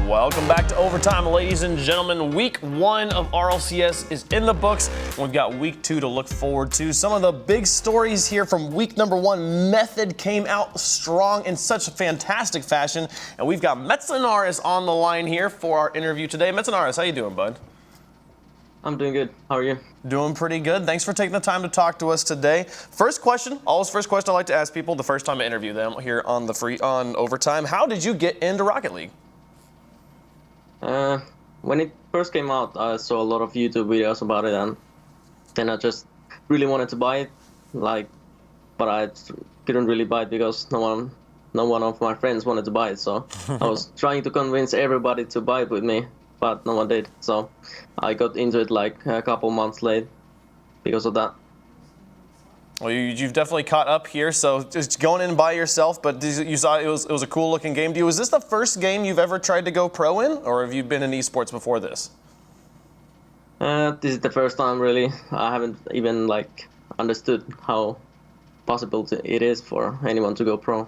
Welcome back to Overtime, ladies and gentlemen. Week 1 of RLCS is in the books. We've got week 2 to look forward to. Some of the big stories here from week number 1. Method came out strong in such a fantastic fashion. And we've got Metsanauris on the line here for our interview today. Metsanauris, how you doing, bud? I'm doing good. How are you? Doing pretty good. Thanks for taking the time to talk to us today. First question, always first question I like to ask people the first time I interview them here on Overtime. How did you get into Rocket League? When it first came out, I saw a lot of YouTube videos about it, and then I just really wanted to buy it. But I couldn't really buy it because no one of my friends wanted to buy it. So I was trying to convince everybody to buy it with me, but no one did. So I got into it like a couple months late because of that. Well, you've definitely caught up here, so just going in by yourself, but you saw it was a cool-looking game to you. Was this the first game you've ever tried to go pro in, or have you been in eSports before this? This is the first time, really. I haven't even understood how possible it is for anyone to go pro.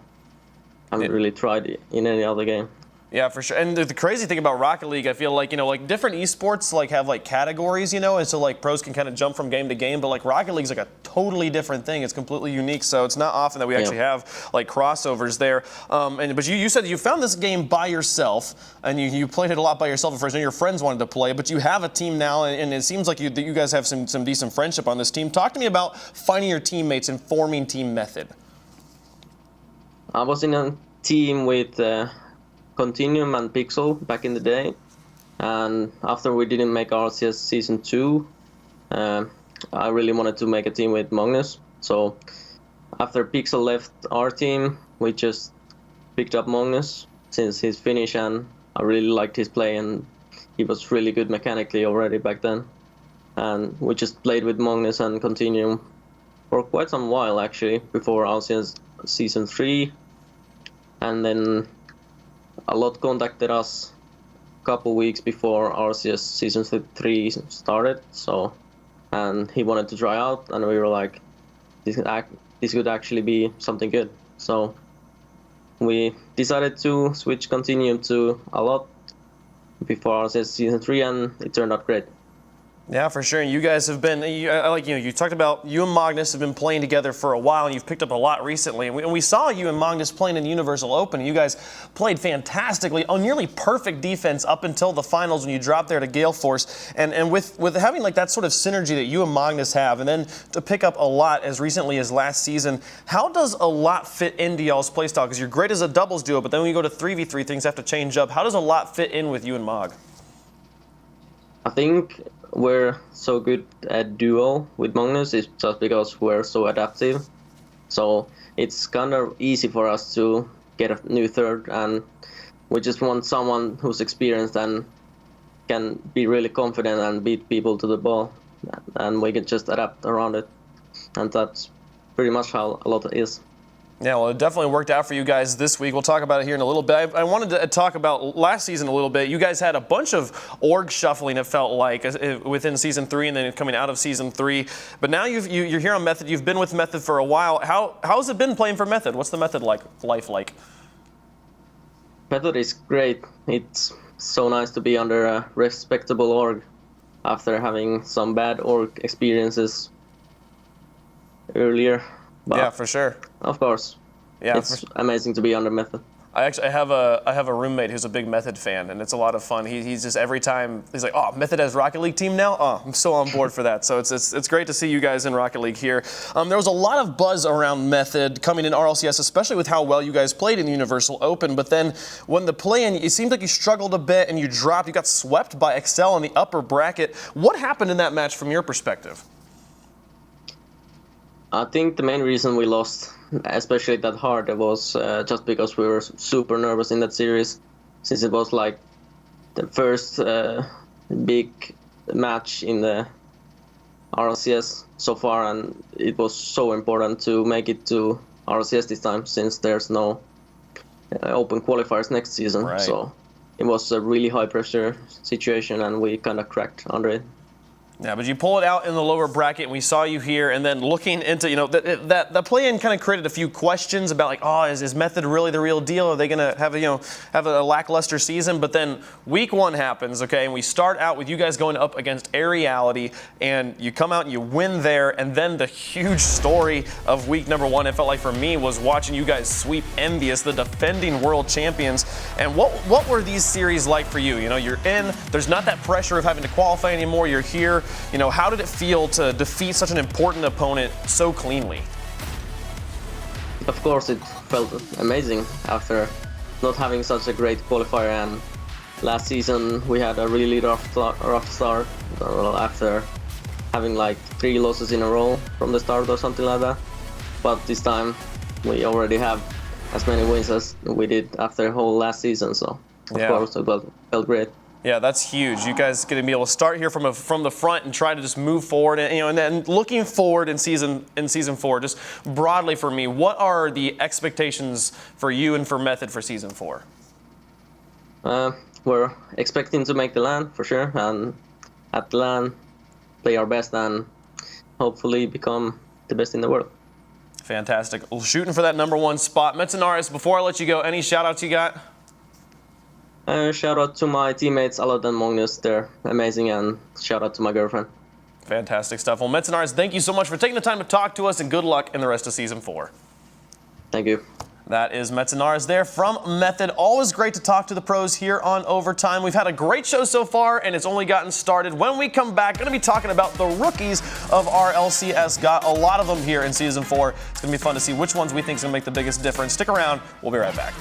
I haven't really tried it in any other game. Yeah, for sure. And the crazy thing about Rocket League, I feel like, different esports have categories, and so pros can kind of jump from game to game, but Rocket League's a totally different thing. It's completely unique, so it's not often that we actually have crossovers there. But you said you found this game by yourself, and you played it a lot by yourself at first, and your friends wanted to play, but you have a team now, and it seems like you guys have some decent friendship on this team. Talk to me about finding your teammates and forming Team Method. I was in a team with Continuum and Pixel back in the day, and after we didn't make RLCS Season 2, I really wanted to make a team with Magnus. So after Pixel left our team, we just picked up Magnus since he's Finnish, and I really liked his play, and he was really good mechanically already back then. And we just played with Magnus and Continuum for quite some while, actually, before RLCS Season 3, and then a lot contacted us a couple weeks before RCS Season 3 started, and he wanted to try out, and we were like, this could actually be something good. So we decided to switch Continuum to a lot before RCS Season 3, and it turned out great. Yeah, for sure. And you guys have been, you talked about you and Magnus have been playing together for a while, and you've picked up a lot recently. And we saw you and Magnus playing in the Universal Open, and you guys played fantastically, a nearly perfect defense up until the finals when you dropped there to Gale Force. And with having that sort of synergy that you and Magnus have, and then to pick up a lot as recently as last season, how does a lot fit into y'all's playstyle? Because you're great as a doubles duo, but then when you go to 3v3, things have to change up. How does a lot fit in with you and Mag? I think we're so good at duo with Magnus is just because we're so adaptive. So it's kind of easy for us to get a new third, and we just want someone who's experienced and can be really confident and beat people to the ball, and we can just adapt around it. And that's pretty much how a lot is. Yeah, well, it definitely worked out for you guys this week. We'll talk about it here in a little bit. I wanted to talk about last season a little bit. You guys had a bunch of org shuffling, it felt like, within Season 3 and then coming out of Season 3. But now you're here on Method. You've been with Method for a while. How's it been playing for Method? What's the Method life like? Method is great. It's so nice to be under a respectable org after having some bad org experiences earlier. But yeah, for sure. Of course. Yeah, it's amazing to be under Method. I have a roommate who's a big Method fan, and it's a lot of fun. He's just every time he's like, "Oh, Method has Rocket League team now? Oh, I'm so on board for that." So it's great to see you guys in Rocket League here. There was a lot of buzz around Method coming in RLCS, especially with how well you guys played in the Universal Open. But then when the play-in, it seemed like you struggled a bit and you dropped. You got swept by Excel in the upper bracket. What happened in that match from your perspective? I think the main reason we lost, especially that hard, was just because we were super nervous in that series, since it was like the first big match in the RLCS so far, and it was so important to make it to RLCS this time, since there's no open qualifiers next season. Right. So it was a really high pressure situation, and we kind of cracked under it. Yeah, but you pull it out in the lower bracket, and we saw you here, and then looking into, that play-in kind of created a few questions about, like, oh, is Method really the real deal? Are they going to have a lackluster season? But then week 1 happens, okay, and we start out with you guys going up against Reality, and you come out and you win there, and then the huge story of week number 1, it felt like for me, was watching you guys sweep Envious, the defending world champions. And what were these series like for you? You're in, there's not that pressure of having to qualify anymore, you're here. How did it feel to defeat such an important opponent so cleanly? Of course, it felt amazing after not having such a great qualifier, and last season we had a really rough start after having like 3 losses in a row from the start or something like that. But this time we already have as many wins as we did after the whole last season, so of course it felt great. Yeah, that's huge. You guys going to be able to start here from the front and try to just move forward, and then looking forward in season 4. Just broadly for me, what are the expectations for you and for Method for season 4? We're expecting to make the LAN for sure, and at the LAN play our best and hopefully become the best in the world. Fantastic. Well, shooting for that number 1 spot. Metsanauris, before I let you go, any shout-outs you got? Shout out to my teammates, Alad and Magnus. They're amazing, and shout out to my girlfriend. Fantastic stuff. Well, Metsanauris, thank you so much for taking the time to talk to us, and good luck in the rest of season 4. Thank you. That is Metsanauris there from Method. Always great to talk to the pros here on Overtime. We've had a great show so far, and it's only gotten started. When we come back, going to be talking about the rookies of RLCS. Got a lot of them here in season 4. It's going to be fun to see which ones we think is going to make the biggest difference. Stick around. We'll be right back.